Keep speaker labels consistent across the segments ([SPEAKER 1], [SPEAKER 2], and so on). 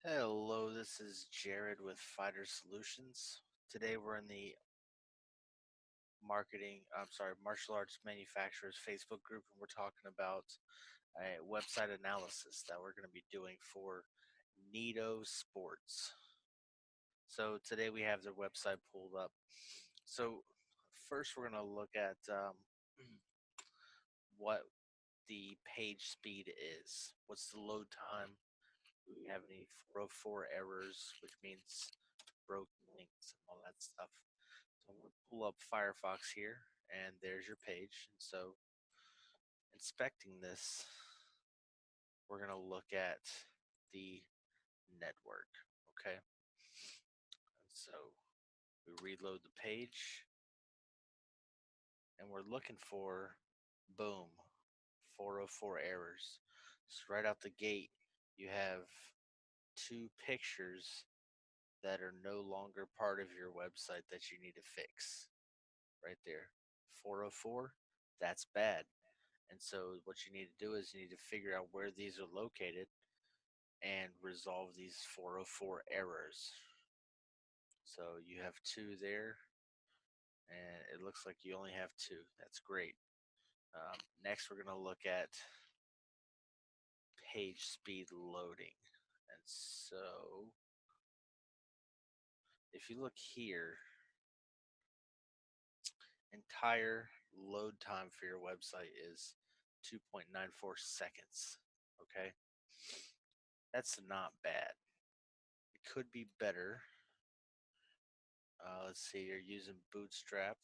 [SPEAKER 1] Hello, this is Jared with Fighter Solutions. Today we're in the martial arts manufacturers Facebook group, and we're talking about a website analysis that we're going to be doing for Needo Sports. So today we have their website pulled up. So first we're going to look at what the page speed is. What's the load time? Do we have any 404 errors, which means broken links and all that stuff? So I'm going to pull up Firefox here, and there's your page. And so, inspecting this, we're going to look at the network. Okay. And so, we reload the page, and we're looking for, boom, 404 errors. So, right out the gate, you have two pictures that are no longer part of your website that you need to fix. Right there. 404, that's bad. And so what you need to do is you need to figure out where these are located and resolve these 404 errors. So you have two there, and it looks like you only have two. That's great. Next, we're going to look at page speed loading. And so if you look here, entire load time for your website is 2.94 seconds. Okay, that's not bad. It could be better. Let's see, you're using Bootstrap,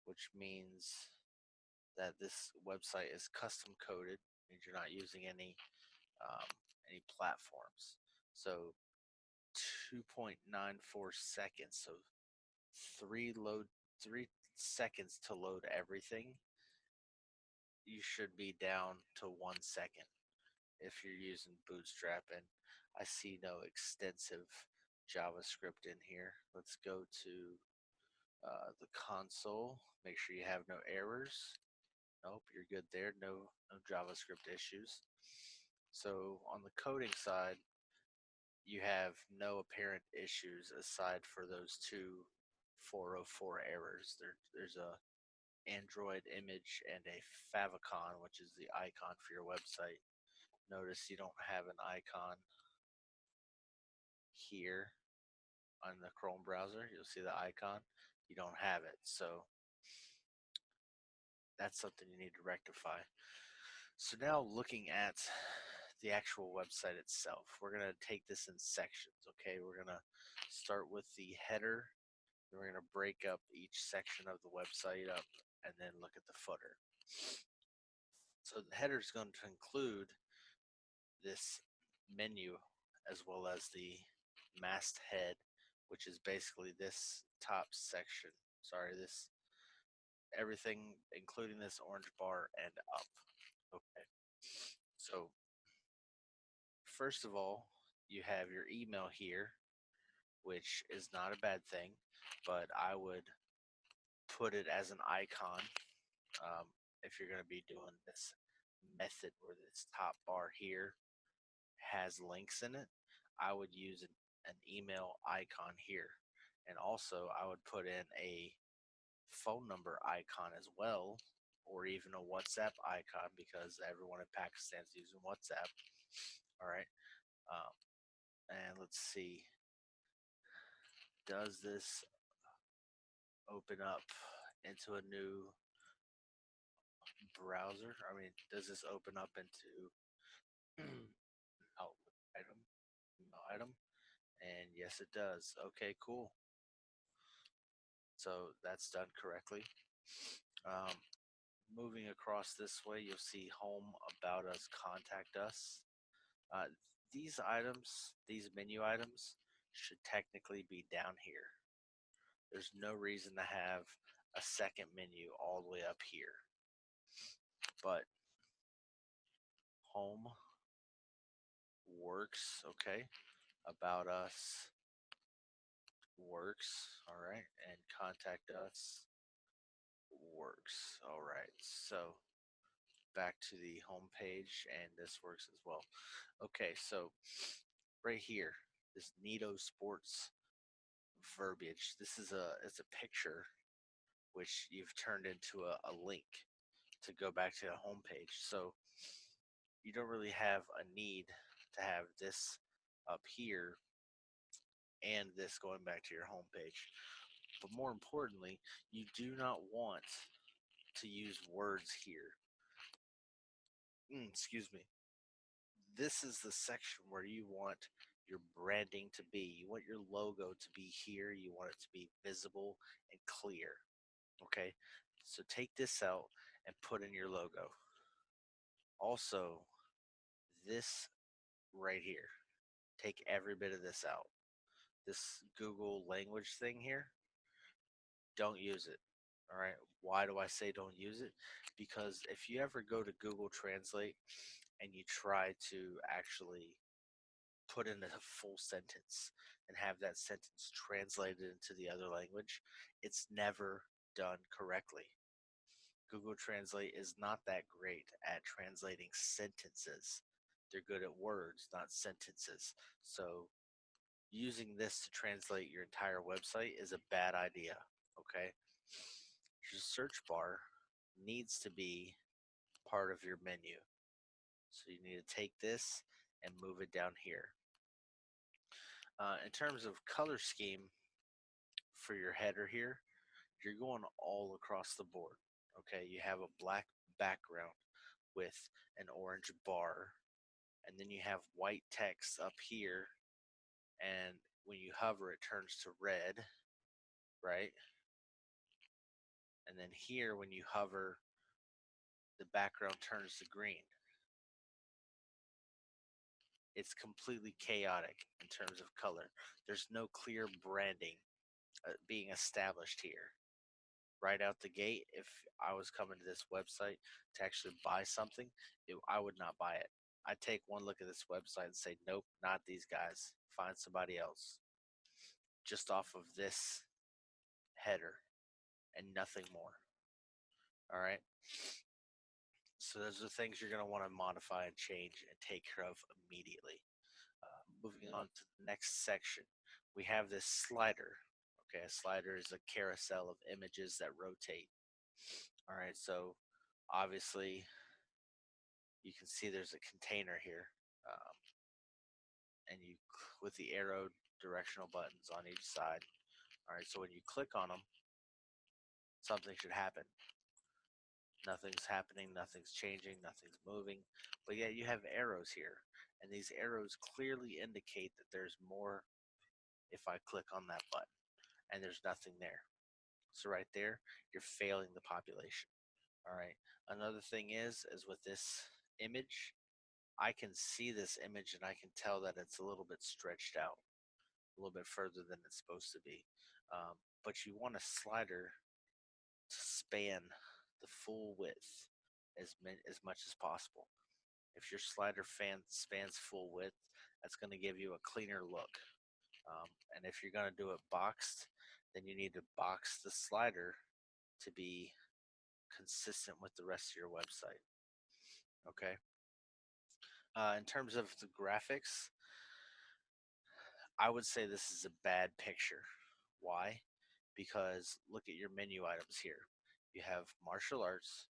[SPEAKER 1] which means that this website is custom coded, means you're not using um, any platforms. So 2.94 seconds, so three seconds to load everything. You should be down to 1 second if you're using Bootstrap, and I see no extensive JavaScript in here. Let's go to the console. Make sure you have no errors. Nope, you're good there. No JavaScript issues. So on the coding side, you have no apparent issues aside for those two 404 errors. There's a Android image and a favicon, which is the icon for your website. Notice you don't have an icon here on the Chrome browser. You'll see the icon. You don't have it. So that's something you need to rectify. So now looking at the actual website itself, we're going to take this in sections, okay? We're going to start with the header, and we're going to break up each section of the website up and then look at the footer. So the header is going to include this menu as well as the masthead, which is basically this top section. Sorry, this everything including this orange bar and up. Okay. So first of all, you have your email here, which is not a bad thing, but I would put it as an icon um, if you're going to be doing this method where this top bar here has links in it. I would use an email icon here. And also, I would put in a phone number icon as well, or even a WhatsApp icon because everyone in Pakistan is using WhatsApp. All right. Um, and let's see, does this open up into a new browser? I mean, does this open up into Outlook item, email item? And yes, it does. Okay, cool. So that's done correctly. Um, Moving across this way, you'll see home, about us, contact us. Uh, these items, these menu items, should technically be down here. There's no reason to have a second menu all the way up here. But home works, okay. About us works, all right. And contact us works, all right. So back to the home page, and this works as well. Okay, so right here, this Needo Sports verbiage. This is it's a picture which you've turned into a link to go back to the homepage. So you don't really have a need to have this up here and this going back to your homepage. But more importantly, you do not want to use words here. Excuse me. This is the section where you want your branding to be. You want your logo to be here. You want it to be visible and clear. Okay? So take this out and put in your logo. Also, this right here, take every bit of this out. This Google language thing here, don't use it. All right. Why do I say don't use it? Because if you ever go to Google Translate and you try to actually put in a full sentence and have that sentence translated into the other language, it's never done correctly. Google Translate is not that great at translating sentences. They're good at words, not sentences. So using this to translate your entire website is a bad idea. Okay? Your search bar needs to be part of your menu. So you need to take this and move it down here. In terms of color scheme for your header here, you're going all across the board. Okay, you have a black background with an orange bar, and then you have white text up here, and when you hover, it turns to red, right? And then here, when you hover, the background turns to green. It's completely chaotic in terms of color. There's no clear branding being established here. Right out the gate, if I was coming to this website to actually buy something, I would not buy it. I'd take one look at this website and say, nope, not these guys. Find somebody else. Just off of this header and nothing more. All right. So those are things you're going to want to modify and change and take care of immediately. Moving on to the next section, we have this slider. Okay, a slider is a carousel of images that rotate. All right, so obviously you can see there's a container here, and you with the arrow directional buttons on each side. All right, so when you click on them, something should happen. Nothing's happening, nothing's changing, nothing's moving, but yet you have arrows here, and these arrows clearly indicate that there's more if I click on that button, and there's nothing there. So right there, you're failing the population. All right. Another thing is with this image, I can see this image and I can tell that it's a little bit stretched out, a little bit further than it's supposed to be. But you want a slider to span the full width as much as possible. If your slider spans full width, that's going to give you a cleaner look. And if you're going to do it boxed, then you need to box the slider to be consistent with the rest of your website. Okay. In terms of the graphics, I would say this is a bad picture. Why? Because look at your menu items here. You have martial arts,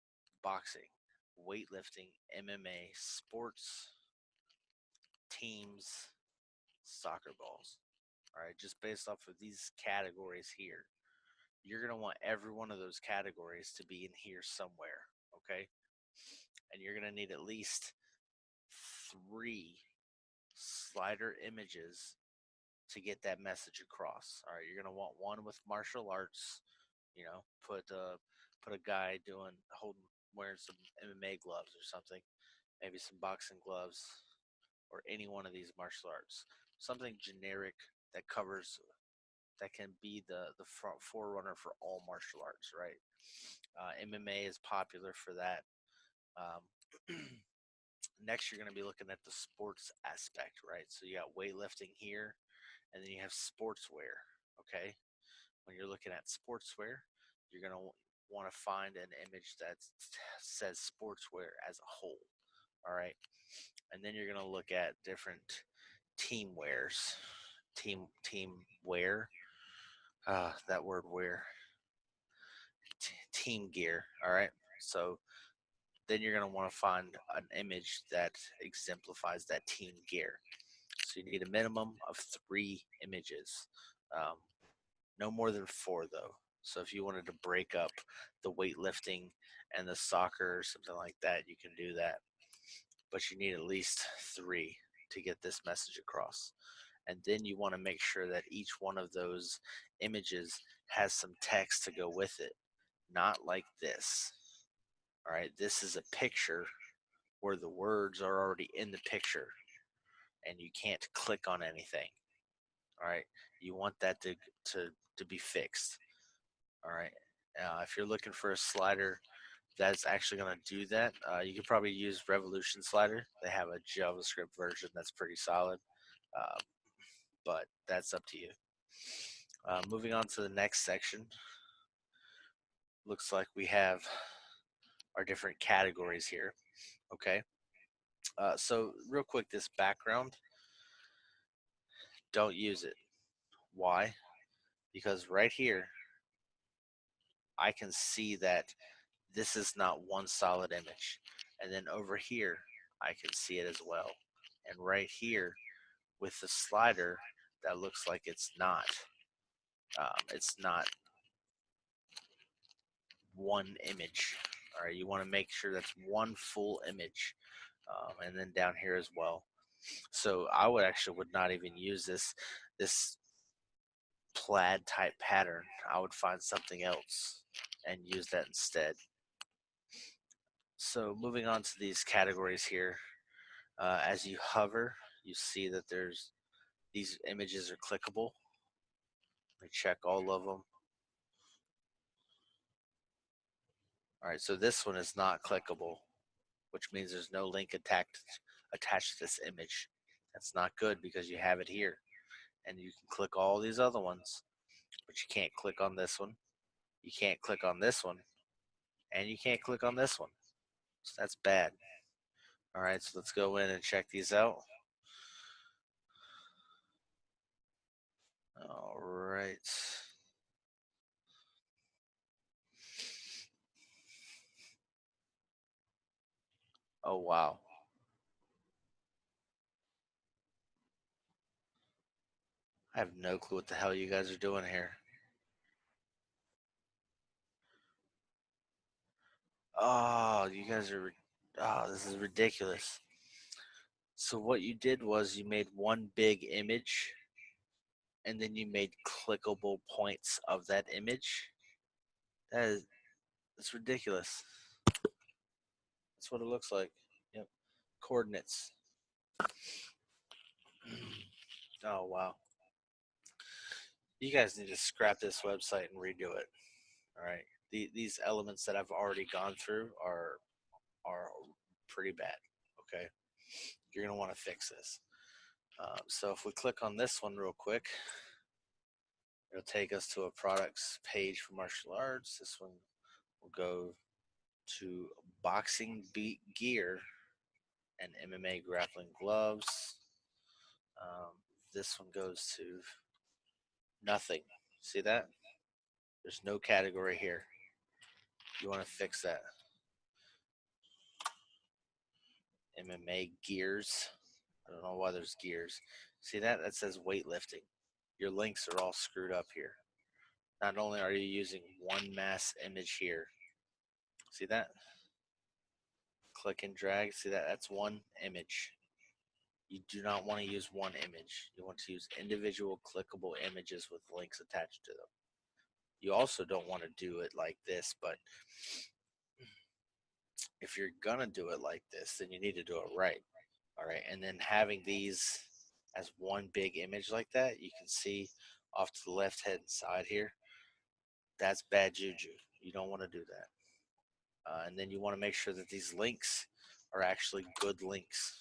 [SPEAKER 1] boxing, weightlifting, MMA, sports, teams, soccer balls. All right, just based off of these categories here, you're going to want every one of those categories to be in here somewhere. Okay. And you're going to need at least 3 slider images to get that message across. All right, you're gonna want one with martial arts. You know, put a guy wearing some MMA gloves or something, maybe some boxing gloves, or any one of these martial arts. Something generic that covers that can be the front forerunner for all martial arts, right? MMA is popular for that. Um, Next, you're going to be looking at the sports aspect, right? So you got weightlifting here, and then you have sportswear. Okay, when you're looking at sportswear, you're going to want to find an image that says sportswear as a whole. All right, and then you're going to look at different team wears, team wear. That word wear, team gear. All right. So then you're going to want to find an image that exemplifies that team gear. So you need a minimum of 3 images. Um, no more than 4 though. So if you wanted to break up the weightlifting and the soccer or something like that, you can do that. But you need at least 3 to get this message across. And then you want to make sure that each one of those images has some text to go with it. Not like this. All right, this is a picture where the words are already in the picture and you can't click on anything. All right, you want that to be fixed. All right, if you're looking for a slider that's actually going to do that, you could probably use Revolution Slider. They have a JavaScript version that's pretty solid, uh, but that's up to you. Moving on to the next section, looks like we have our different categories here. Okay, so real quick, this background, don't use it. Why? Because right here, I can see that this is not one solid image. And then over here, I can see it as well. And right here, with the slider, that looks like it's not. It's not one image. All right, you want to make sure that's one full image. And then down here as well. So I would not even use this plaid type pattern. I would find something else and use that instead. So moving on to these categories here, as you hover, you see that these images are clickable. Let me check all of them. All right, so this one is not clickable, which means there's no link attached to this image. That's not good because you have it here, and you can click all these other ones, but you can't click on this one. You can't click on this one, and you can't click on this one. So that's bad. All right, so let's go in and check these out. All right. Oh, wow. I have no clue what the hell you guys are doing here. Oh, you guys are. Oh, this is ridiculous. So, what you did was you made one big image and then you made clickable points of that image. That's ridiculous. That's what it looks like. Yep. Coordinates. Oh, wow. You guys need to scrap this website and redo it. All right. These elements that I've already gone through are pretty bad. Okay. You're going to want to fix this. So if we click on this one real quick, it'll take us to a products page for martial arts. This one will go to boxing beat gear and MMA grappling gloves. This one goes to nothing. See that? There's no category here. You want to fix that. MMA gears. I don't know why there's gears. See that? That says weightlifting. Your links are all screwed up here. Not only are you using one mass image here, see that? Click and drag. See that? That's one image. You do not want to use one image. You want to use individual clickable images with links attached to them. You also don't want to do it like this, but if you're going to do it like this, then you need to do it right. All right. And then having these as one big image like that, you can see off to the left hand side here, that's bad juju. You don't want to do that. And then you want to make sure that these links are actually good links.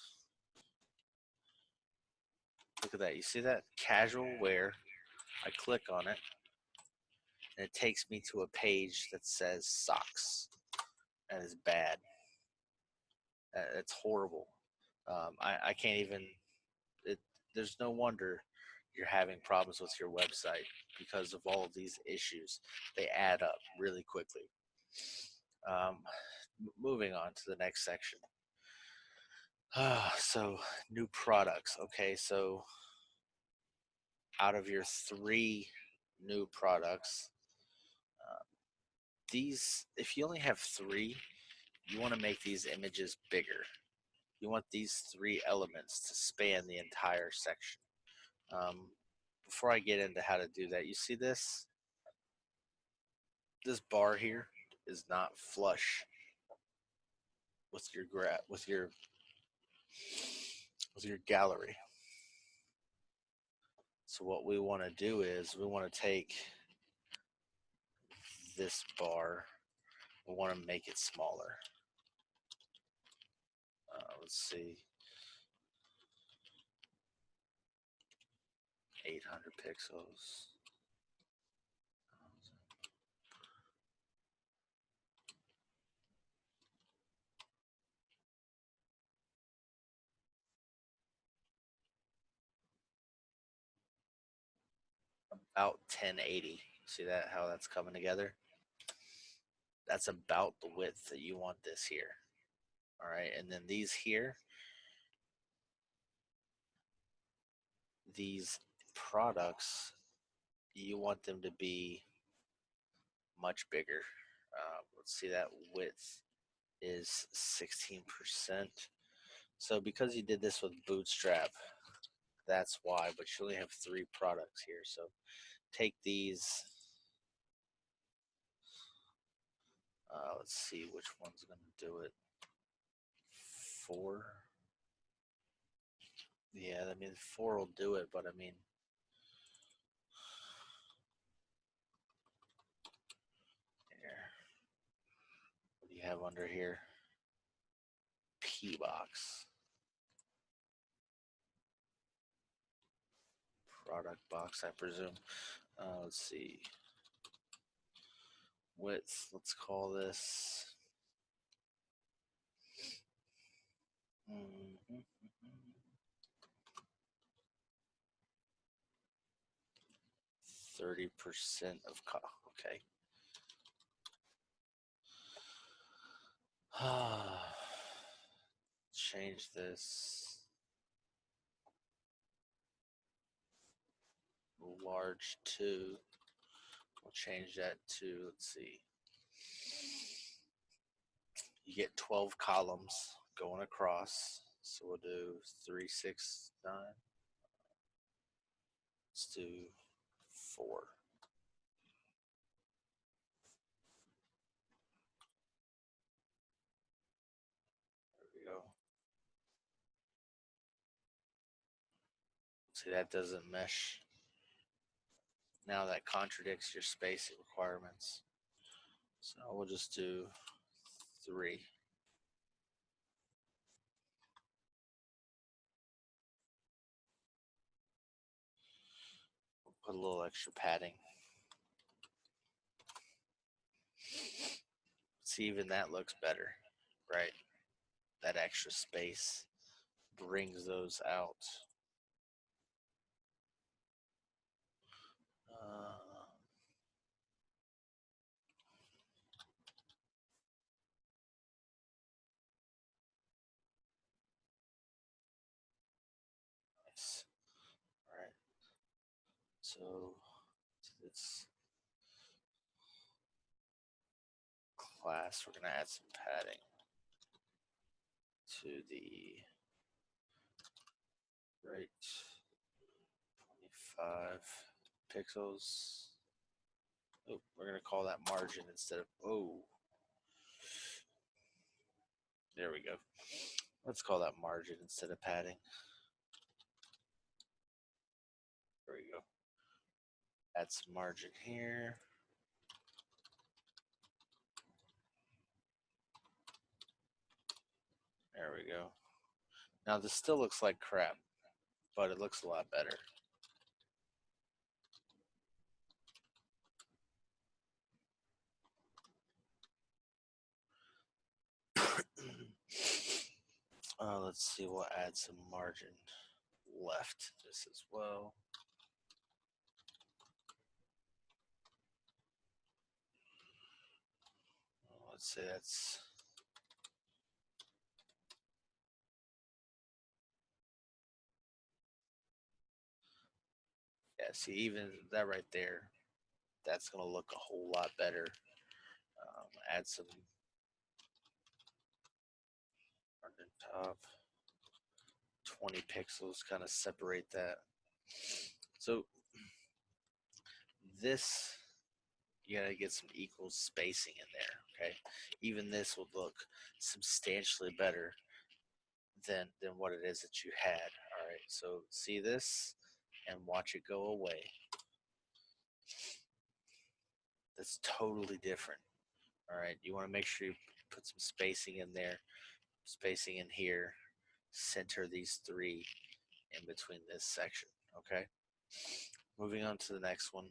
[SPEAKER 1] Look at that. You see that? Casual wear. I click on it, and it takes me to a page that says socks. That is bad. That's horrible. I can't even. there's no wonder you're having problems with your website because of all of these issues. They add up really quickly. Um, moving on to the next section. So new products. Okay, so out of your 3 new products, uh, these, if you only have 3, you want to make these images bigger. You want these 3 elements to span the entire section. Before I get into how to do that, you see this? This bar here is not flush with your with your gallery. So what we want to do is we want to take this bar, we want to make it smaller. Let's see, 800 pixels. About 1080. See that, how that's coming together? That's about the width that you want this here. All right, and then these here, these products, you want them to be much bigger. Let's see, that width is 16%. So because you did this with Bootstrap, that's why, but you only have 3 products here. So take these, let's see which one's going to do it. 4. Yeah, I mean 4 will do it, but I mean, here, what do you have under here? P box. Product box, I presume. Let's see. Width, let's call this 30% of okay. Change this. Large 2. We'll change that to, let's see. You get 12 columns going across. So we'll do 3, 6, 9. Let's do 4. There we go. See, that doesn't mesh. Now that contradicts your spacing requirements. So we'll just do 3. We'll put a little extra padding. See, even that looks better, right? That extra space brings those out. Nice. All right. So this class, we're gonna add some padding to the right 25 pixels. Oh, we're gonna call that margin instead of, oh, there we go. Let's call that margin instead of padding. There we go. Add some margin here. There we go. Now this still looks like crap, but it looks a lot better. Let's see, we'll add some margin. left this as well. Let's say that's see, even that right there, that's going to look a whole lot better. Add some on the top, 20 pixels, kind of separate that. So this, you gotta get some equal spacing in there, okay? Even this would look substantially better than what it is that you had. All right, so see this and watch it go away. That's totally different. All right, you want to make sure you put some spacing in there, spacing in here, center these three in between this section. Okay, moving on to the next one.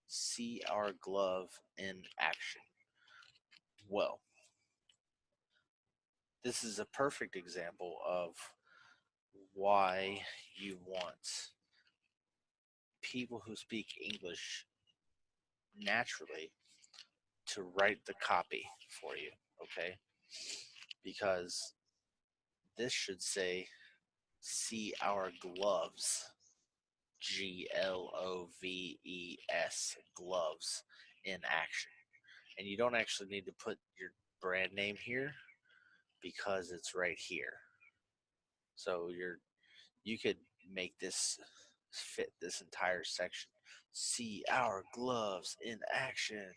[SPEAKER 1] See our glove in action. Well, this is a perfect example of why you want people who speak English naturally to write the copy for you, okay? Because this should say, see our gloves, GLOVES, gloves in action. And you don't actually need to put your brand name here because it's right here. So you could make this fit this entire section. See our gloves in action.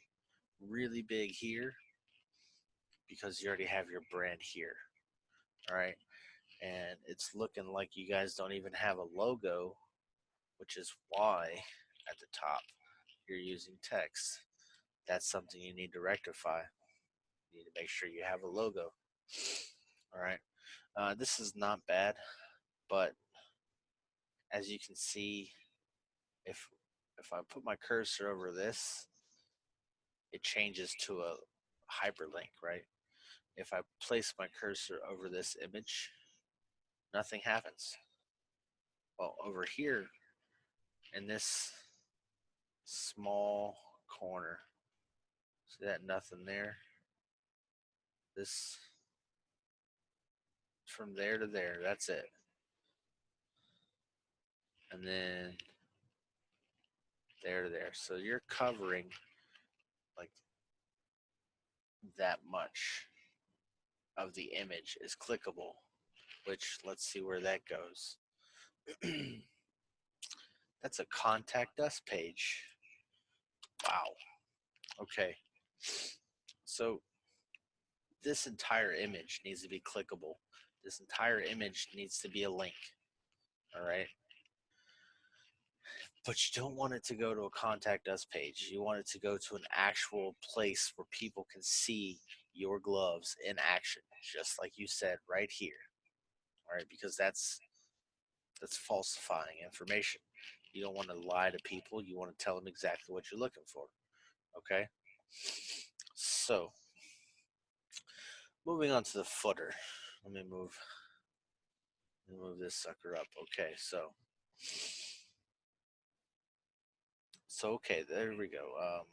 [SPEAKER 1] Really big here because you already have your brand here. All right. And it's looking like you guys don't even have a logo, which is why at the top you're using text. That's something you need to rectify. You need to make sure you have a logo. All right. This is not bad, but as you can see, if I put my cursor over this, it changes to a hyperlink, right? If I place my cursor over this image, nothing happens. Well, over here in this small corner, see that nothing there? This from there to there, that's it. And then there to there. So you're covering like that much of the image is clickable, which let's see where that goes. That's a contact us page. Wow. Okay. So this entire image needs to be clickable. This entire image needs to be a link. All right. But you don't want it to go to a contact us page. You want it to go to an actual place where people can see your gloves in action, just like you said right here. All right, because that's falsifying information. You don't want to lie to people. You want to tell them exactly what you're looking for. Okay? So, moving on to the footer. Let me move this sucker up. Okay, so okay, there we go.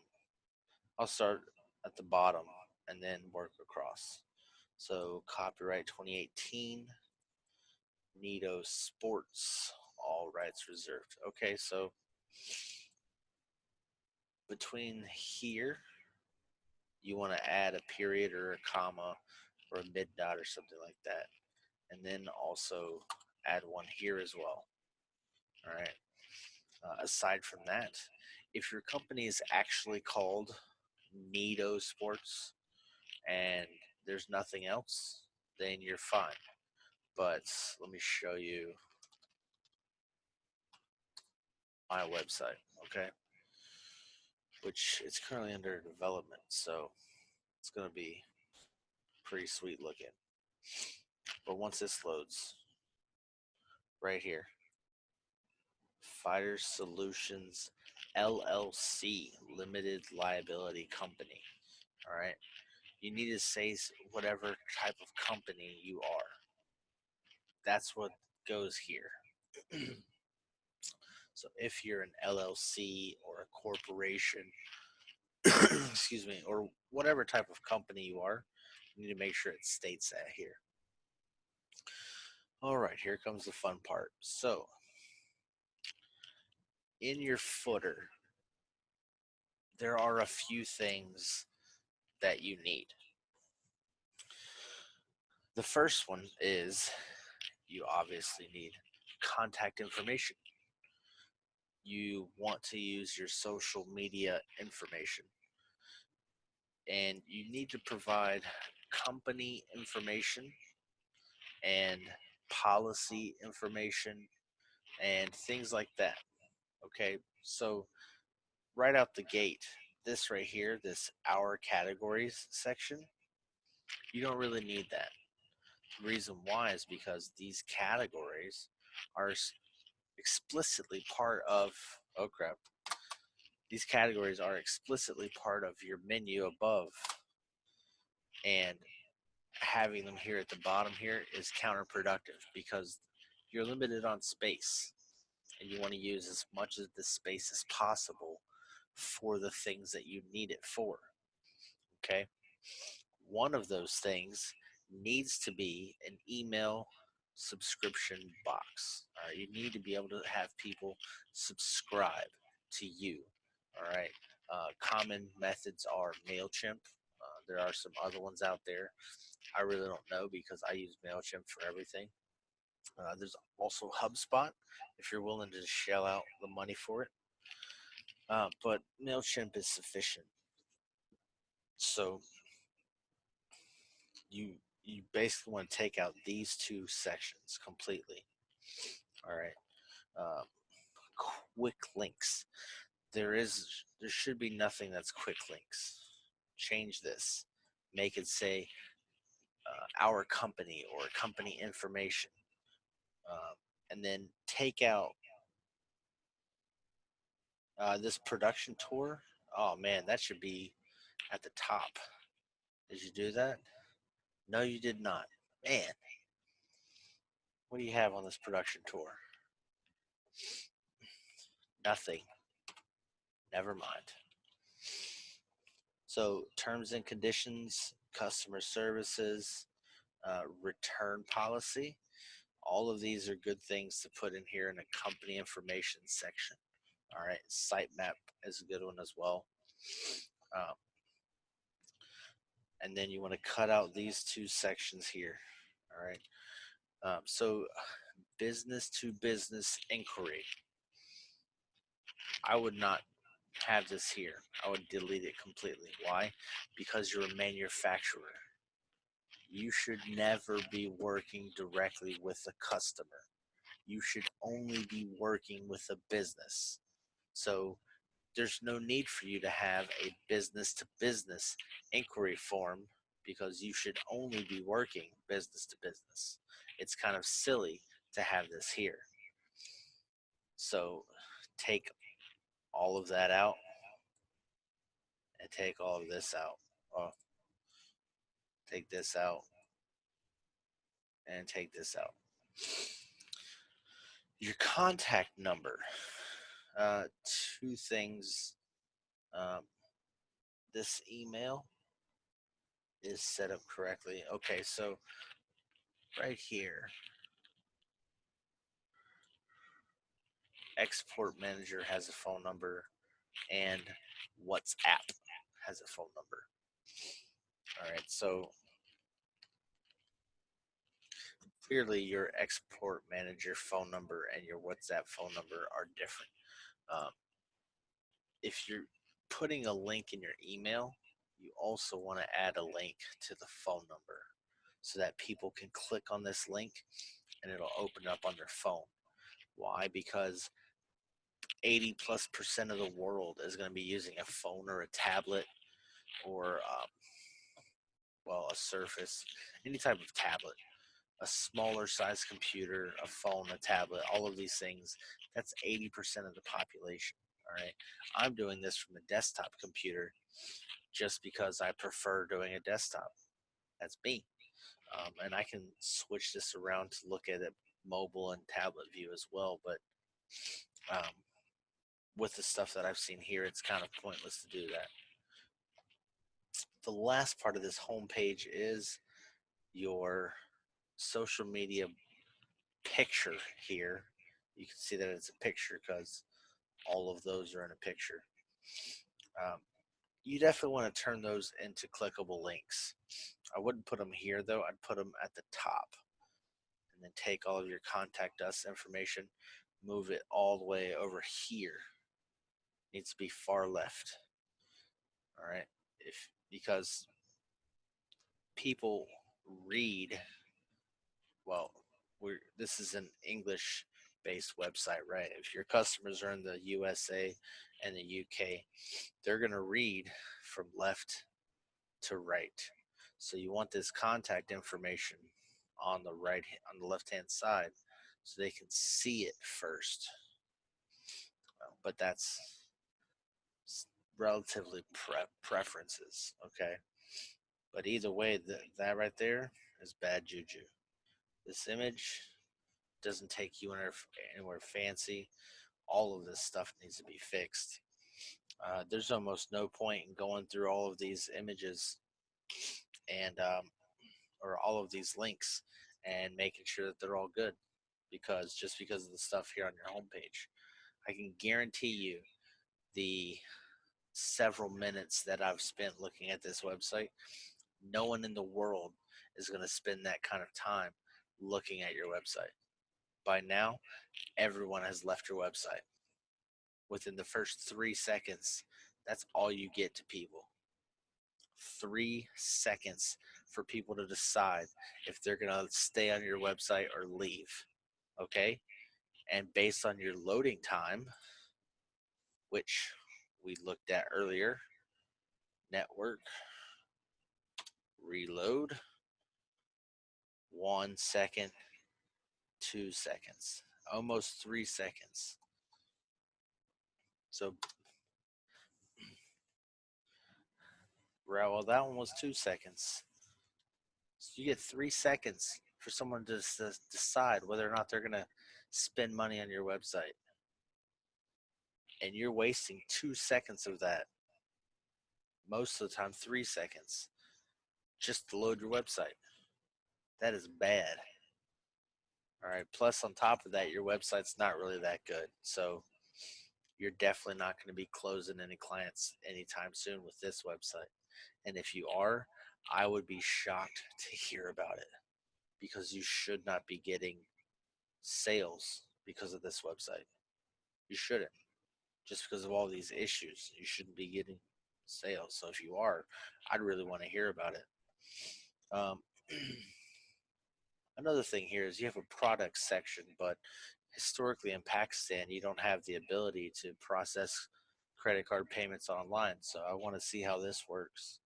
[SPEAKER 1] I'll start at the bottom and then work across. So copyright 2018, Needo Sports, all rights reserved. Okay, so between here, you want to add a period or a comma or a mid dot or something like that. And then also add one here as well. All right. Aside from that, if your company is actually called Needo Sports and there's nothing else, then you're fine. But let me show you my website, okay? Which it's currently under development, so it's going to be pretty sweet looking. But once this loads, right here, Fighter Solutions LLC, Limited Liability Company. All right. You need to say whatever type of company you are. That's what goes here. So if you're an LLC or a corporation, excuse me, or whatever type of company you are, you need to make sure it states that here. All right, here comes the fun part. So in your footer, there are a few things that you need. The first one is you obviously need contact information. You want to use your social media information, and you need to provide company information and policy information and things like that. Okay, so right out the gate, this right here, this our categories section, you don't really need that. The reason why is because these categories are explicitly part of, oh crap, these categories are explicitly part of your menu above, and having them here at the bottom here is counterproductive because you're limited on space and you want to use as much of the space as possible for the things that you need it for. Okay, one of those things needs to be an email subscription box. All right, you need to be able to have people subscribe to you. All right, common methods are MailChimp. There are some other ones out there. I really don't know because I use MailChimp for everything. There's also HubSpot if you're willing to shell out the money for it. But MailChimp is sufficient. So you basically want to take out these two sections completely. All right. Um, quick links. There should be nothing that's quick links. Change this. Make it say our company or company information. And then take out this production tour. Oh man, that should be at the top. Did you do that? No, you did not. Man, what do you have on this production tour? Nothing. Never mind. So, terms and conditions, customer services, return policy, all of these are good things to put in here in a company information section. All right, sitemap is a good one as well. Um, and then you want to cut out these two sections here. All right. So, business to business inquiry. I would not have this here. I would delete it completely. Why? Because you're a manufacturer. You should never be working directly with a customer. You should only be working with a business. So there's no need for you to have a business to business inquiry form because you should only be working business to business. It's kind of silly to have this here. So take all of that out and take all of this out. Oh, take this out and take this out. Your contact number. Two things. Um, this email is set up correctly. Okay, so right here, Export Manager has a phone number and WhatsApp has a phone number. All right, so clearly your Export Manager phone number and your WhatsApp phone number are different. Um, if you're putting a link in your email, you also want to add a link to the phone number so that people can click on this link and it'll open up on their phone. Why? Because 80+% of the world is going to be using a phone or a tablet or, well, a Surface, any type of tablet, a smaller size computer, a phone, a tablet, all of these things. That's 80% of the population. All right. I'm doing this from a desktop computer just because I prefer doing a desktop. That's me. And I can switch this around to look at it mobile and tablet view as well. But um, with the stuff that I've seen here, it's kind of pointless to do that. The last part of this homepage is your social media picture here. You can see that it's a picture because all of those are in a picture. Um, you definitely want to turn those into clickable links. I wouldn't put them here though. I'd put them at the top, and then take all of your contact us information, move it all the way over here. It needs to be far left. All right, if because people read well. This is an English based website, right? If your customers are in the USA and the UK, they're going to read from left to right. So you want this contact information on the left hand side, so they can see it first. But that's relatively preferences, okay? But either way, that right there is bad juju. This image doesn't take you anywhere fancy. All of this stuff needs to be fixed. There's almost no point in going through all of these images and or all of these links and making sure that they're all good, because just because of the stuff here on your homepage, I can guarantee you the several minutes that I've spent looking at this website, no one in the world is going to spend that kind of time looking at your website. By now, everyone has left your website. Within the first 3 seconds, that's all you get to people. 3 seconds for people to decide if they're going to stay on your website or leave. Okay? And based on your loading time, which we looked at earlier, network, reload, 1 second, 2 seconds, almost 3 seconds. So, well, that one was 2 seconds. So you get 3 seconds for someone to decide whether or not they're going to spend money on your website. And you're wasting 2 seconds of that. Most of the time, 3 seconds just to load your website. That is bad. All right. Plus, on top of that, your website's not really that good. So you're definitely not going to be closing any clients anytime soon with this website. And if you are, I would be shocked to hear about it, because you should not be getting sales because of this website. You shouldn't. Just because of all these issues, you shouldn't be getting sales. So if you are, I'd really want to hear about it. Um, Another thing here is you have a product section, but historically in Pakistan, you don't have the ability to process credit card payments online. So I want to see how this works.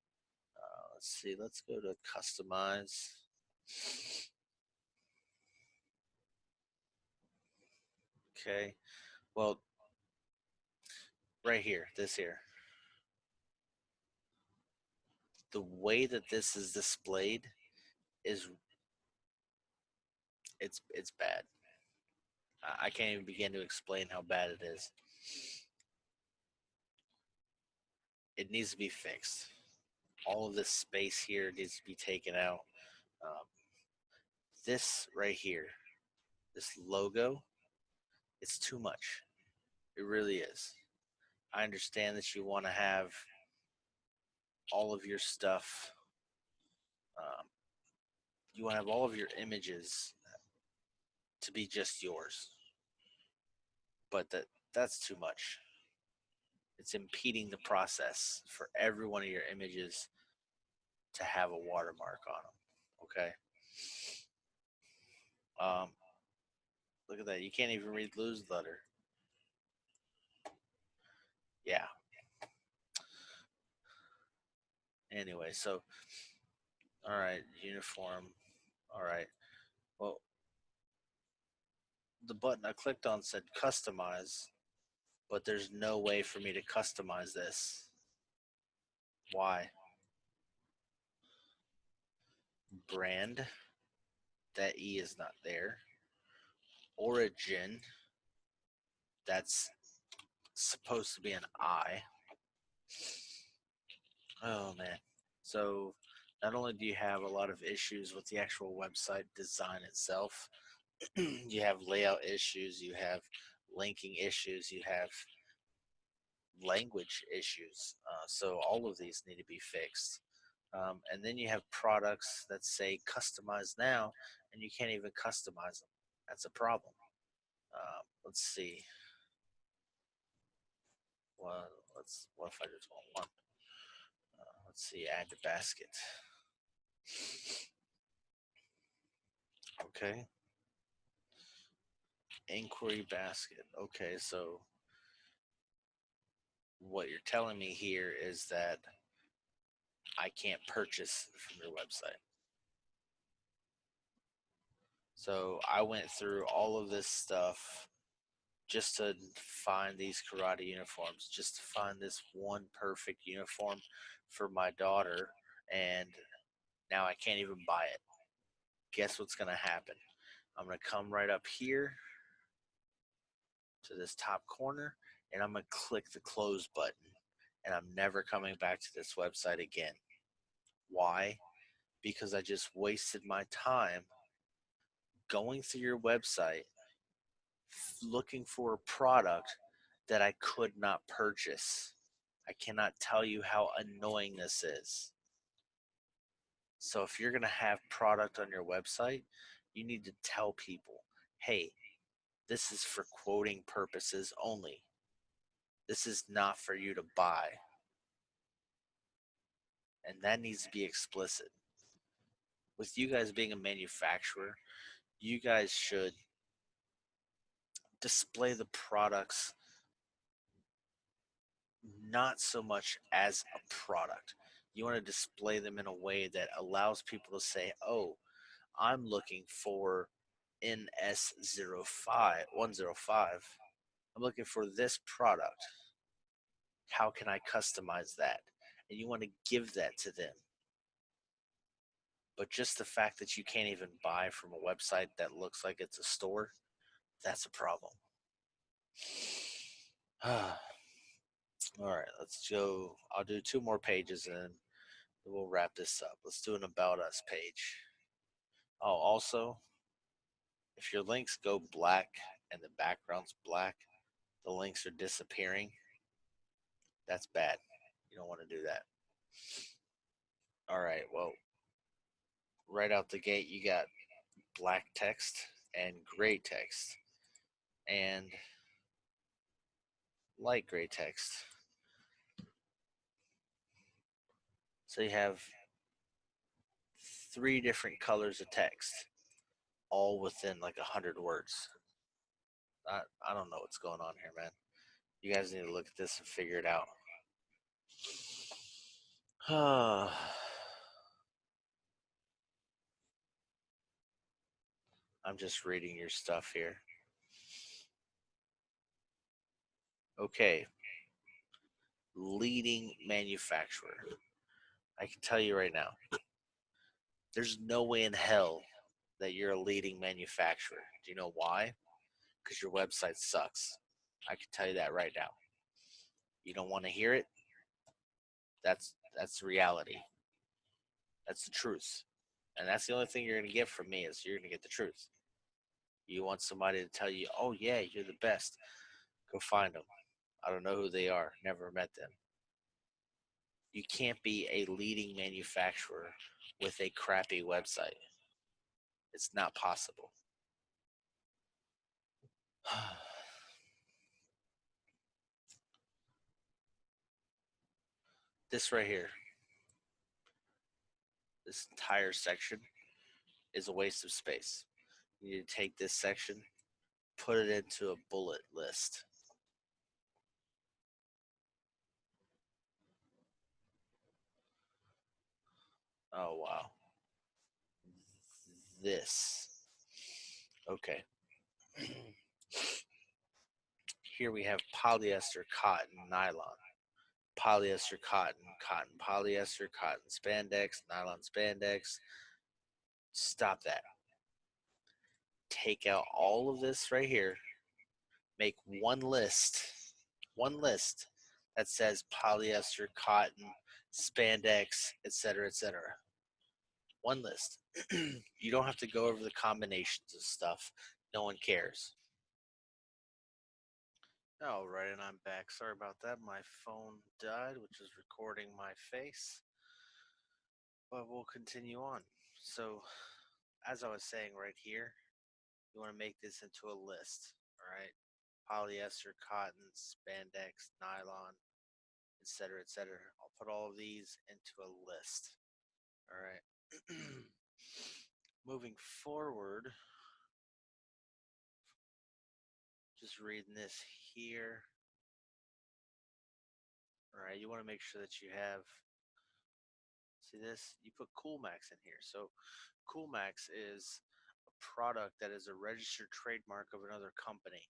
[SPEAKER 1] Let's see. Let's go to customize. Okay. Well, right here, this here. The way that this is displayed is it's bad. I can't even begin to explain how bad it is. It needs to be fixed. All of this space here needs to be taken out. Um, this right here, this logo, it's too much. It really is. I understand that you want to have all of your stuff. Um, you want to have all of your images to be just yours, but that's too much. It's impeding the process for every one of your images to have a watermark on them. Okay. Um, Look at that. You can't even read Lou's letter. Yeah. Anyway, so all right, uniform. All right. Well, the button I clicked on said customize, but there's no way for me to customize this. Why? Brand. That E is not there. origin, that's supposed to be an I. Oh man. So not only do you have a lot of issues with the actual website design itself, you have layout issues, you have linking issues, you have language issues. So all of these need to be fixed. And then you have products that say customize now, and you can't even customize them. That's a problem. Let's see. Well, what if I just want one? Let's see, add to basket. Okay. Inquiry basket. Okay, so what you're telling me here is that I can't purchase from your website. So I went through all of this stuff just to find these karate uniforms, just to find this one perfect uniform for my daughter, and now I can't even buy it. Guess what's going to happen? I'm going to come right up here to this top corner, and I'm going to click the close button, and I'm never coming back to this website again. Why? Because I just wasted my time going through your website looking for a product that I could not purchase. I cannot tell you how annoying this is. So if you're going to have product on your website, you need to tell people, hey, this is for quoting purposes only. This is not for you to buy. And that needs to be explicit. With you guys being a manufacturer, you guys should display the products not so much as a product. You want to display them in a way that allows people to say, oh, I'm looking for NS05 105. I'm looking for this product. How can I customize that? And you want to give that to them. But just the fact that you can't even buy from a website that looks like it's a store, that's a problem. All right, let's go. I'll do 2 more pages and we'll wrap this up. Let's do an About Us page. Oh, also, if your links go black and the background's black, the links are disappearing. That's bad. You don't want to do that. All right, well, right out the gate, you got black text and gray text and light gray text. So you have 3 different colors of text, all within like 100 words. I don't know what's going on here, man. You guys need to look at this and figure it out. I'm just reading your stuff here. Okay. Leading manufacturer. I can tell you right now, there's no way in hell that you're a leading manufacturer. Do you know why? Because your website sucks. I can tell you that right now. You don't want to hear it? That's reality. That's the truth. And that's the only thing you're going to get from me is you're going to get the truth. You want somebody to tell you, oh, yeah, you're the best. Go find them. I don't know who they are. Never met them. You can't be a leading manufacturer with a crappy website. It's not possible. This right here, this entire section is a waste of space. You need to take this section, put it into a bullet list. Oh, wow. This. Okay. Here we have polyester, cotton, nylon. Polyester, cotton, cotton, polyester, cotton, spandex, nylon, spandex. Stop that. take out all of this right here, make one list that says polyester, cotton, spandex, etc., etc. One list. You don't have to go over the combinations of stuff. No one cares. All right, and I'm back. Sorry about that. My phone died, which is recording my face. But we'll continue on. So, as I was saying right here, you want to make this into a list. All right, polyester, cotton, spandex, nylon, etc., etc. I'll put all of these into a list. All right. Moving forward, just reading this here. All right, you want to make sure that you have, see this, you put Coolmax in here. So Coolmax is a product that is a registered trademark of another company.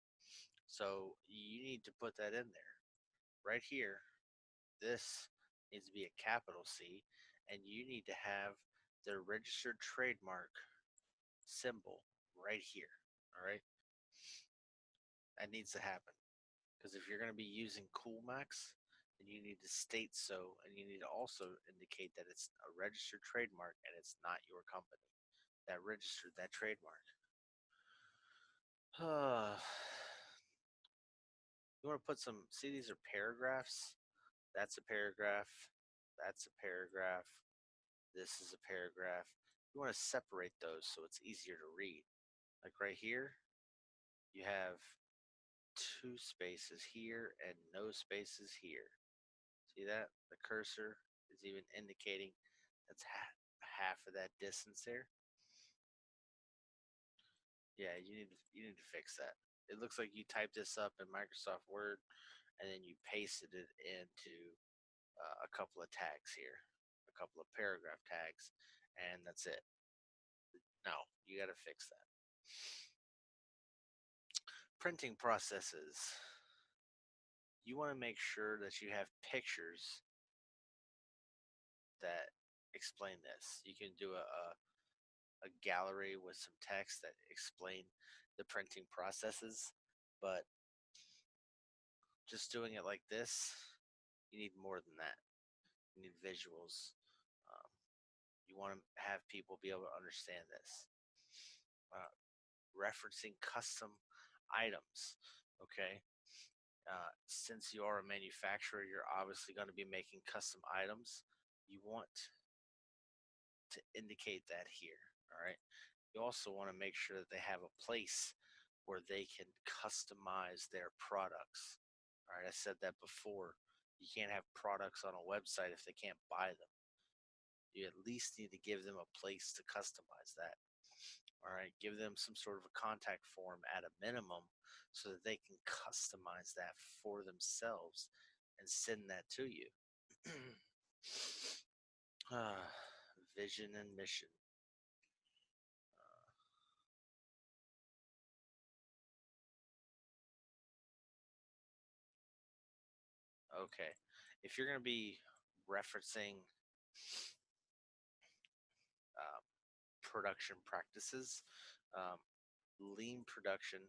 [SPEAKER 1] So you need to put that in there. Right here, this needs to be a capital C, and you need to have the registered trademark symbol right here. All right, that needs to happen. Because if you're going to be using Coolmax, then you need to state so, and you need to also indicate that it's a registered trademark and it's not your company that registered that trademark. You want to put some, see, these are paragraphs. That's a paragraph. That's a paragraph. This is a paragraph. You want to separate those so it's easier to read. Like right here, you have 2 spaces here and no spaces here. See that? The cursor is even indicating that's half of that distance there. Yeah, you need to fix that. It looks like you typed this up in Microsoft Word and then you pasted it into a couple of tags here, a couple of paragraph tags, and that's it. No, you got to fix that. Printing processes. You want to make sure that you have pictures that explain this. You can do a gallery with some text that explain the printing processes, but just doing it like this, you need more than that. You need visuals. Um, you want to have people be able to understand this. Referencing custom items. Okay. Since you are a manufacturer, you're obviously going to be making custom items. You want to indicate that here. All right. You also want to make sure that they have a place where they can customize their products. All right. I said that before. You can't have products on a website if they can't buy them. You at least need to give them a place to customize that. All right, give them some sort of a contact form at a minimum so that they can customize that for themselves and send that to you. Vision and mission. Okay, if you're going to be referencing um, production practices, um, lean production,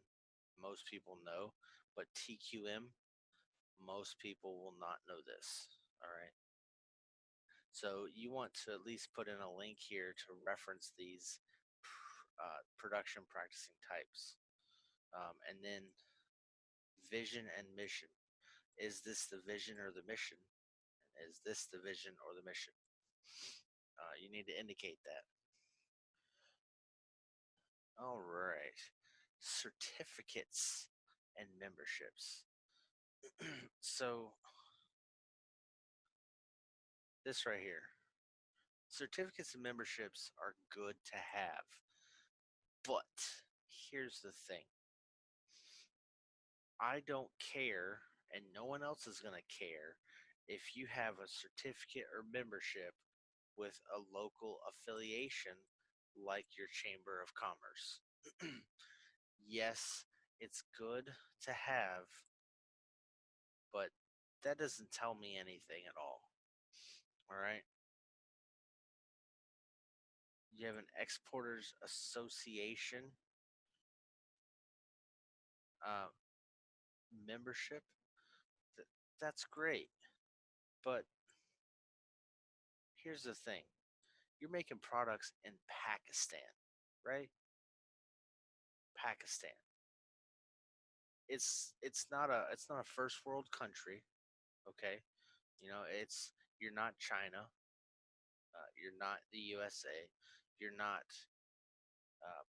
[SPEAKER 1] most people know, but TQM, most people will not know this. All right. So you want to at least put in a link here to reference these production practicing types. And then vision and mission. Is this the vision or the mission? Is this the vision or the mission? You need to indicate that. All right. Certificates and memberships. So this right here. Certificates and memberships are good to have. But here's the thing. I don't care, and no one else is going to care if you have a certificate or membership with a local affiliation like your Chamber of Commerce. Yes, it's good to have, but that doesn't tell me anything at all. All right. You have an Exporters Association. uh, membership, th- that's great. But here's the thing: you're making products in Pakistan, right? Pakistan. It's not a first world country, okay? It's you're not China, you're not the USA, you're not uh,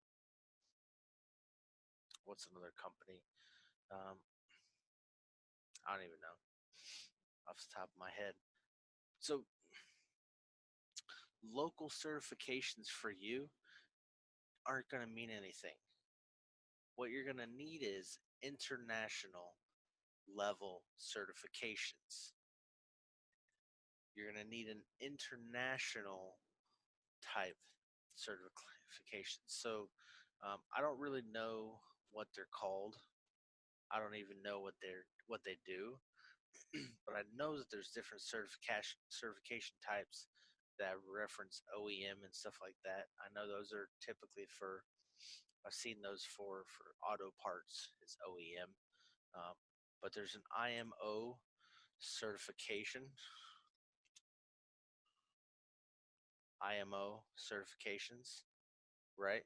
[SPEAKER 1] what's another company? Um, I don't even know off the top of my head. So local certifications for you aren't going to mean anything. What you're going to need is international level certifications. You're going to need an international type certification. So I don't really know what they're called. I don't even know what they do, but I know that there's different certification types that reference OEM and stuff like that. I know those are typically for. I've seen those for auto parts is OEM, um, but there's an IMO certification. IMO certifications, right?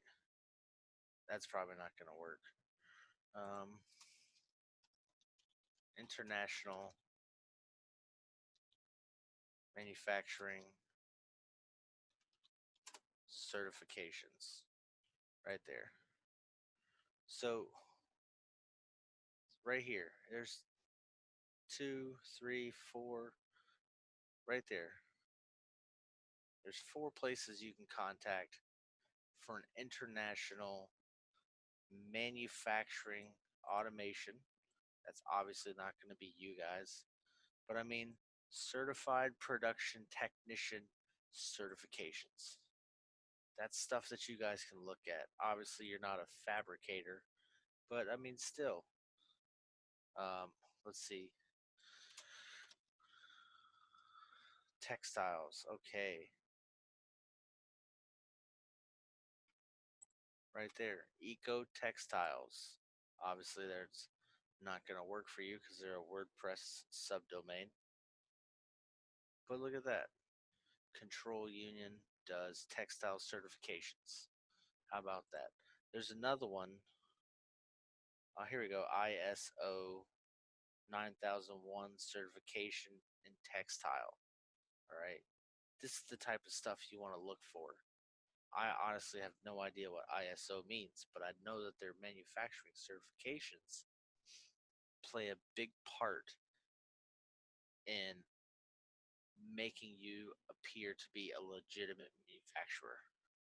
[SPEAKER 1] That's probably not going to work. Um, International manufacturing certifications, right there. So right here, there's two, three, four, right there. There's four places you can contact for an international manufacturing automation. That's obviously not going to be you guys, but I mean, certified production technician certifications. That's stuff that you guys can look at. Obviously, you're not a fabricator, but I mean, still. Um, let's see. Textiles. Okay. Right there. Eco textiles. Obviously, that's not going to work for you because they're a WordPress subdomain. But look at that. Control Union does textile certifications. How about that? There's another one. Oh, here we go. ISO 9001 certification in textile. All right. This is the type of stuff you want to look for. I honestly have no idea what ISO means, but I know that their manufacturing certifications play a big part in making you appear to be a legitimate manufacturer.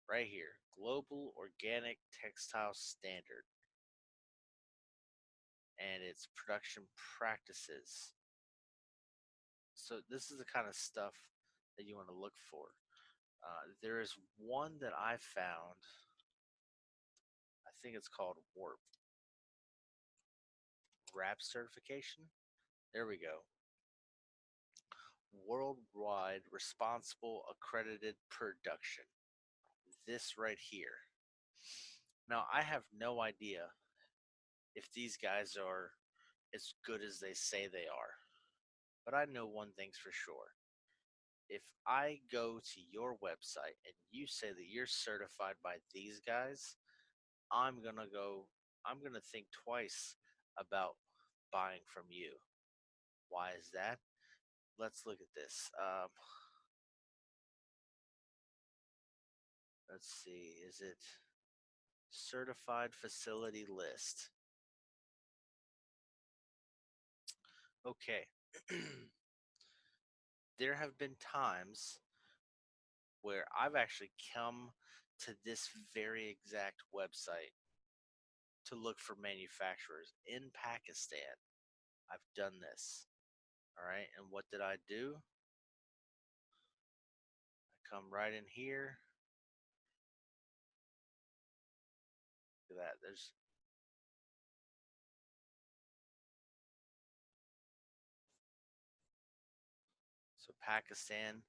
[SPEAKER 1] Right here, Global Organic Textile Standard and its production practices. So, this is the kind of stuff that you want to look for. There is one that I found, I think it's called WARP, WRAP certification. There we go. Worldwide Responsible Accredited Production. This right here. Now, I have no idea if these guys are as good as they say they are, but I know one thing's for sure. If I go to your website and you say that you're certified by these guys, I'm going to go, I'm going to think twice about buying from you. Why is that? Let's look at this. Let's see. Is it certified facility list? Okay. There have been times where I've actually come to this very exact website to look for manufacturers in Pakistan. I've done this. All right. And what did I do? I come right in here. Look at that. There's so Pakistan.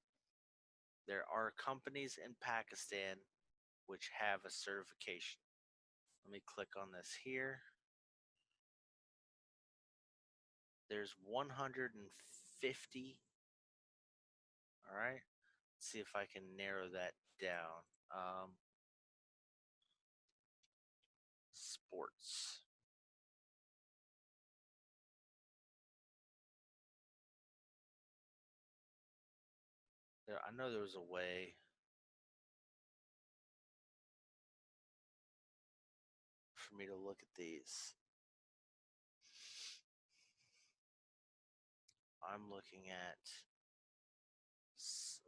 [SPEAKER 1] There are companies in Pakistan which have a certification. Let me click on this here. There's 150. All right. Let's see if I can narrow that down. Sports. I know there was a way for me to look at these. I'm looking at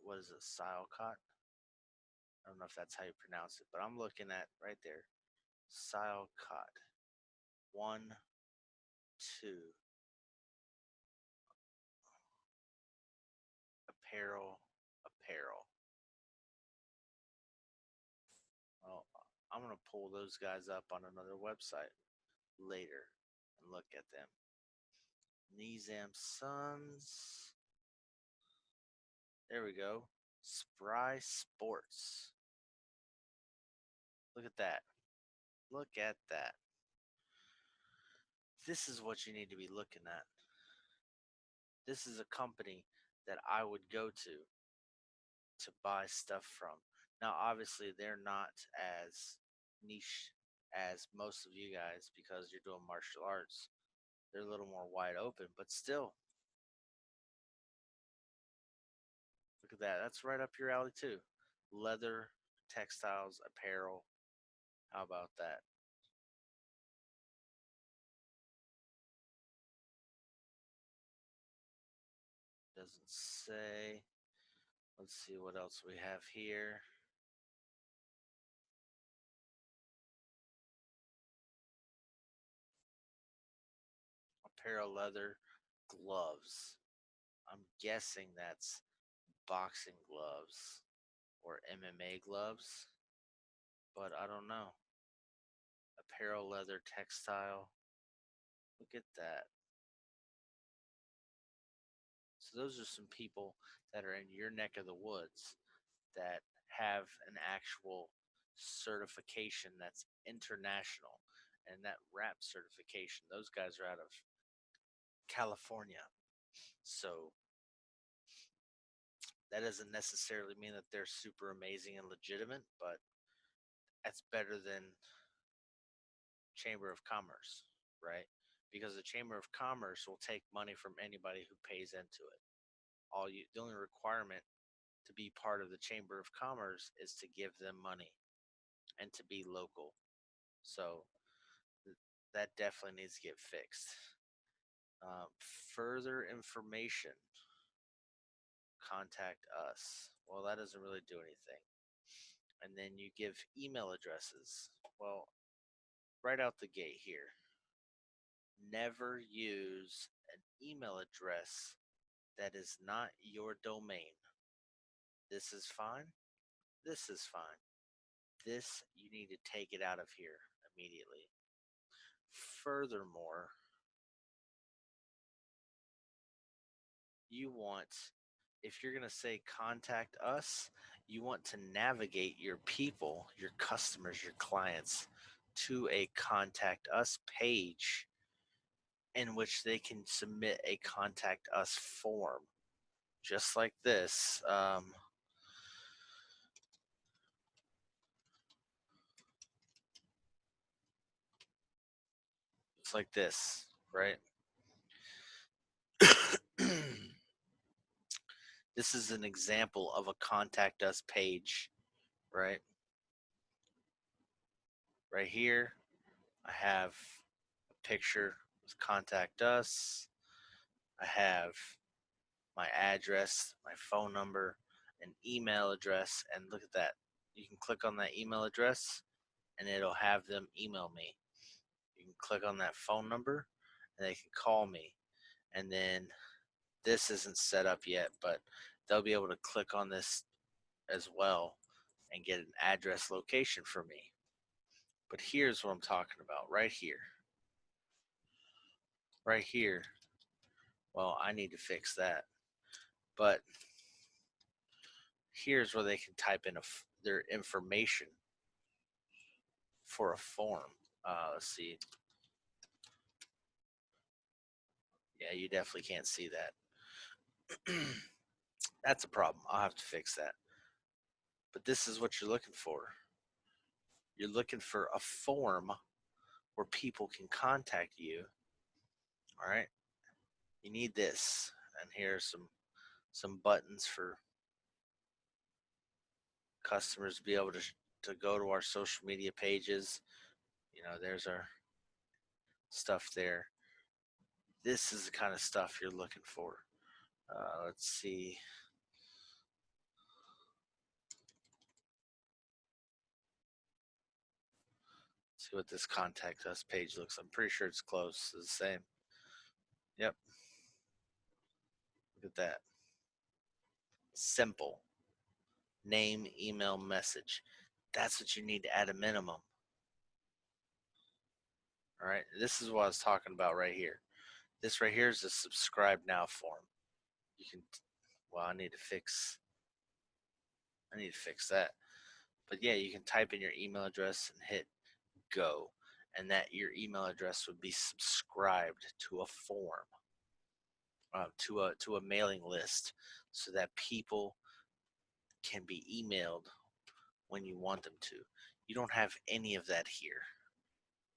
[SPEAKER 1] what is it, Silcott? I don't know if that's how you pronounce it, but I'm looking at right there, Silcott. 1, 2, apparel. Well, I'm gonna pull those guys up on another website later and look at them. Nizam Sons. There we go. Spry Sports. Look at that. Look at that. This is what you need to be looking at. This is a company that I would go to buy stuff from. Now, obviously, they're not as niche as most of you guys because you're doing martial arts. They're a little more wide open, but still, look at that. That's right up your alley, too. Leather, textiles, apparel. How about that? Doesn't say. Let's see what else we have here. Apparel, leather, gloves. I'm guessing that's boxing gloves or MMA gloves, but I don't know. Apparel, leather, textile. Look at that. So those are some people that are in your neck of the woods that have an actual certification that's international, and that RAP certification. Those guys are out of California. So that doesn't necessarily mean that they're super amazing and legitimate, but that's better than Chamber of Commerce, right? Because the Chamber of Commerce will take money from anybody who pays into it. The only requirement to be part of the Chamber of Commerce is to give them money and to be local. So that definitely needs to get fixed. Uh, Further information, contact us. Well, that doesn't really do anything. And then you give email addresses. Well, right out the gate here, never use an email address that is not your domain. This is fine. This is fine. This, you need to take it out of here immediately. Furthermore, you want, if you're going to say contact us, you want to navigate your people, your customers, your clients to a contact us page in which they can submit a contact us form, just like this. It's like this, right? This is an example of a contact us page, right? Right here, I have a picture with contact us. I have my address, my phone number, an email address, and look at that. You can click on that email address and it'll have them email me. You can click on that phone number and they can call me. And then this isn't set up yet, but they'll be able to click on this as well and get an address location for me. But here's what I'm talking about right here. Right here. Well, I need to fix that. But here's where they can type in their information for a form. Let's see. Yeah, you definitely can't see that. That's a problem. I'll have to fix that. But this is what you're looking for. You're looking for a form where people can contact you. All right. You need this. And here's some buttons for customers to be able to go to our social media pages. There's our stuff there. This is the kind of stuff you're looking for. Let's see. See what this contact us page looks. I'm pretty sure it's close. It's the same. Yep. Look at that. Simple. Name, email, message. That's what you need to add a minimum. All right. This is what I was talking about right here. This right here is a subscribe now form. You can, well, I need to fix that. But yeah, you can type in your email address and hit go. And that your email address would be subscribed to a form, to a mailing list, so that people can be emailed when you want them to. You don't have any of that here.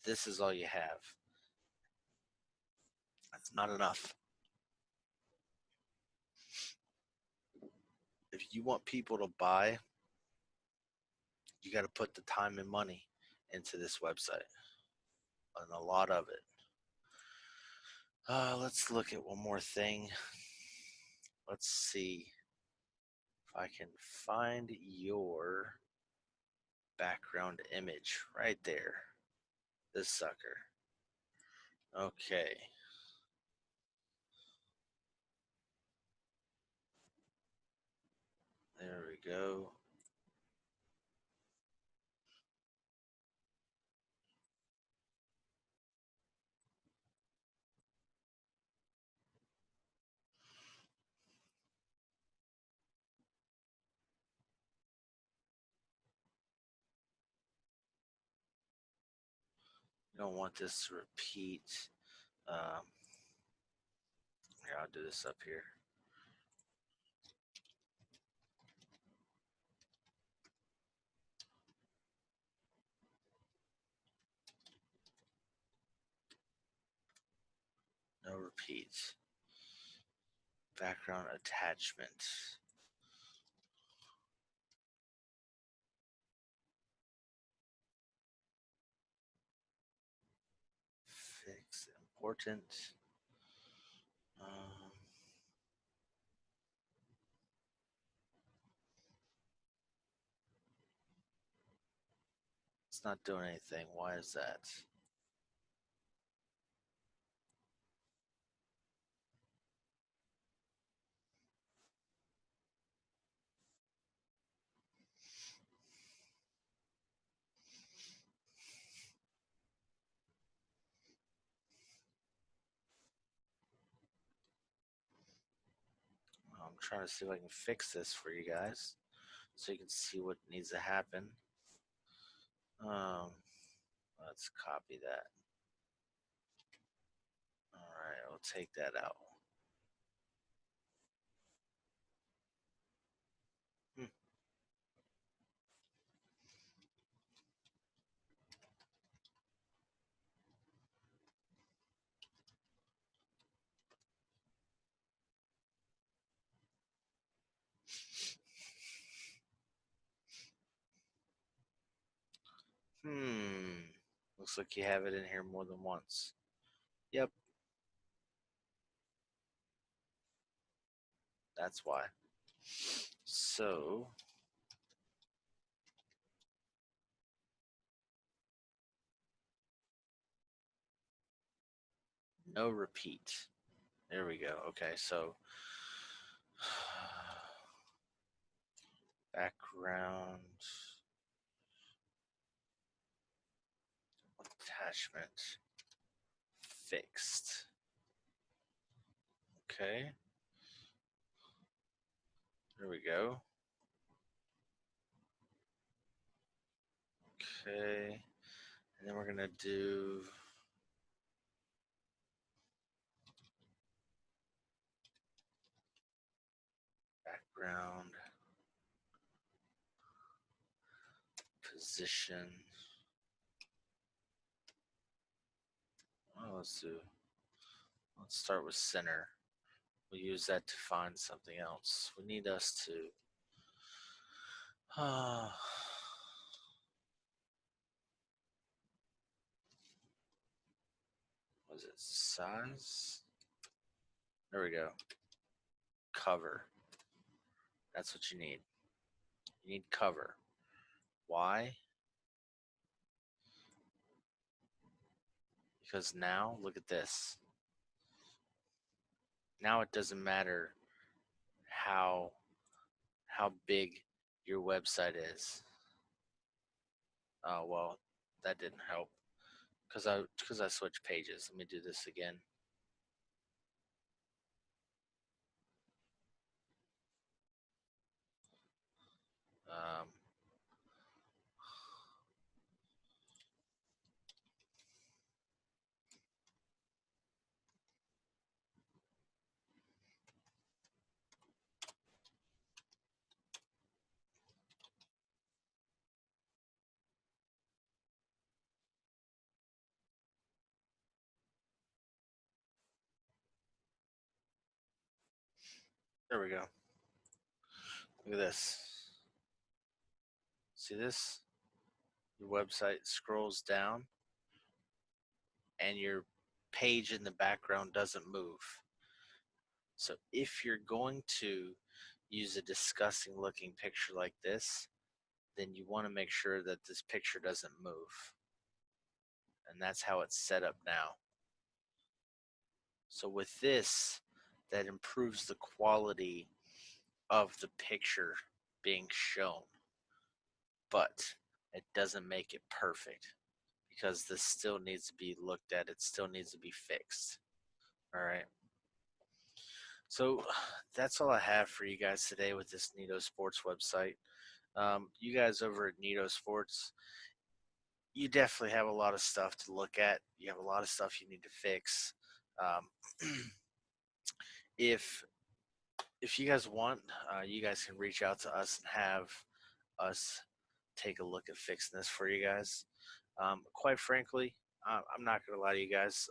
[SPEAKER 1] This is all you have. That's not enough. If you want people to buy, you got to put the time and money into this website, and a lot of it. Let's look at one more thing. Let's see if I can find your background image right there. This sucker. Okay. There we go. You don't want this to repeat. Um, Here, I'll do this up here. No repeats. Background attachment. Fix important. Um, it's not doing anything. Why is that? I'm trying to see if I can fix this for you guys so you can see what needs to happen. Um, let's copy that. All right, I'll take that out. Hmm. Hmm. Looks like you have it in here more than once. Yep, that's why. So, no repeat. There we go. Okay, so background attachment fixed. Okay, there we go. Okay, and then we're gonna do background position. Oh, let's start with center. We'll use that to find something else. We need us to was it size? There we go. Cover. That's what you need. You need cover. Why? Because now, look at this. Now it doesn't matter how big your website is. Oh well, that didn't help because I switched pages. Let me do this again. Um, there we go. Look at this. See this? Your website scrolls down, and your page in the background doesn't move. So if you're going to use a disgusting looking picture like this, then you want to make sure that this picture doesn't move. And that's how it's set up now. So with this, that improves the quality of the picture being shown, but it doesn't make it perfect because this still needs to be looked at. It still needs to be fixed. All right. So that's all I have for you guys today with this Needo Sports website. You guys over at Needo Sports, you definitely have a lot of stuff to look at. You have a lot of stuff you need to fix. Um, if you guys want, you guys can reach out to us and have us take a look at fixing this for you guys. Quite frankly, I'm not gonna lie to you guys.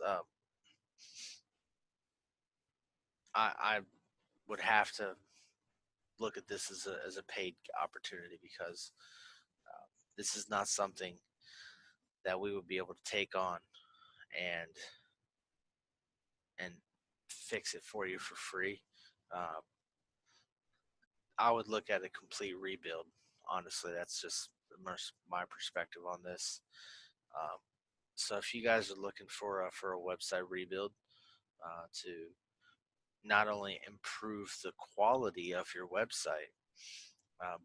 [SPEAKER 1] I would have to look at this as a paid opportunity because this is not something that we would be able to take on and and fix it for you for free. Uh, I would look at a complete rebuild. Honestly, that's just my perspective on this. Um, so if you guys are looking for a website rebuild to not only improve the quality of your website,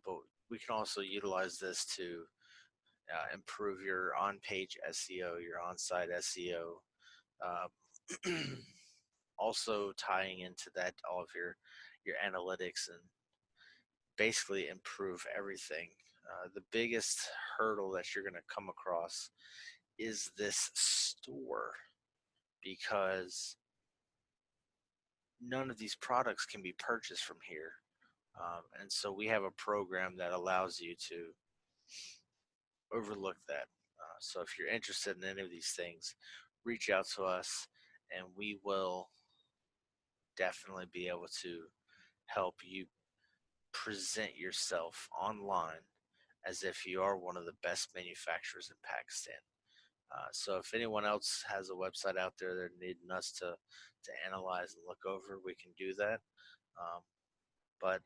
[SPEAKER 1] but we can also utilize this to improve your on-page SEO, your on-site SEO. Also tying into that all of your analytics and basically improve everything. The biggest hurdle that you're going to come across is this store because none of these products can be purchased from here. And so we have a program that allows you to overlook that. So if you're interested in any of these things, reach out to us and we will definitely be able to help you present yourself online as if you are one of the best manufacturers in Pakistan. So if anyone else has a website out there they're needing us to analyze and look over, we can do that. But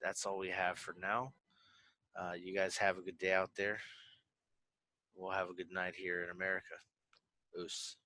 [SPEAKER 1] that's all we have for now. You guys have a good day out there. We'll have a good night here in America. Oos.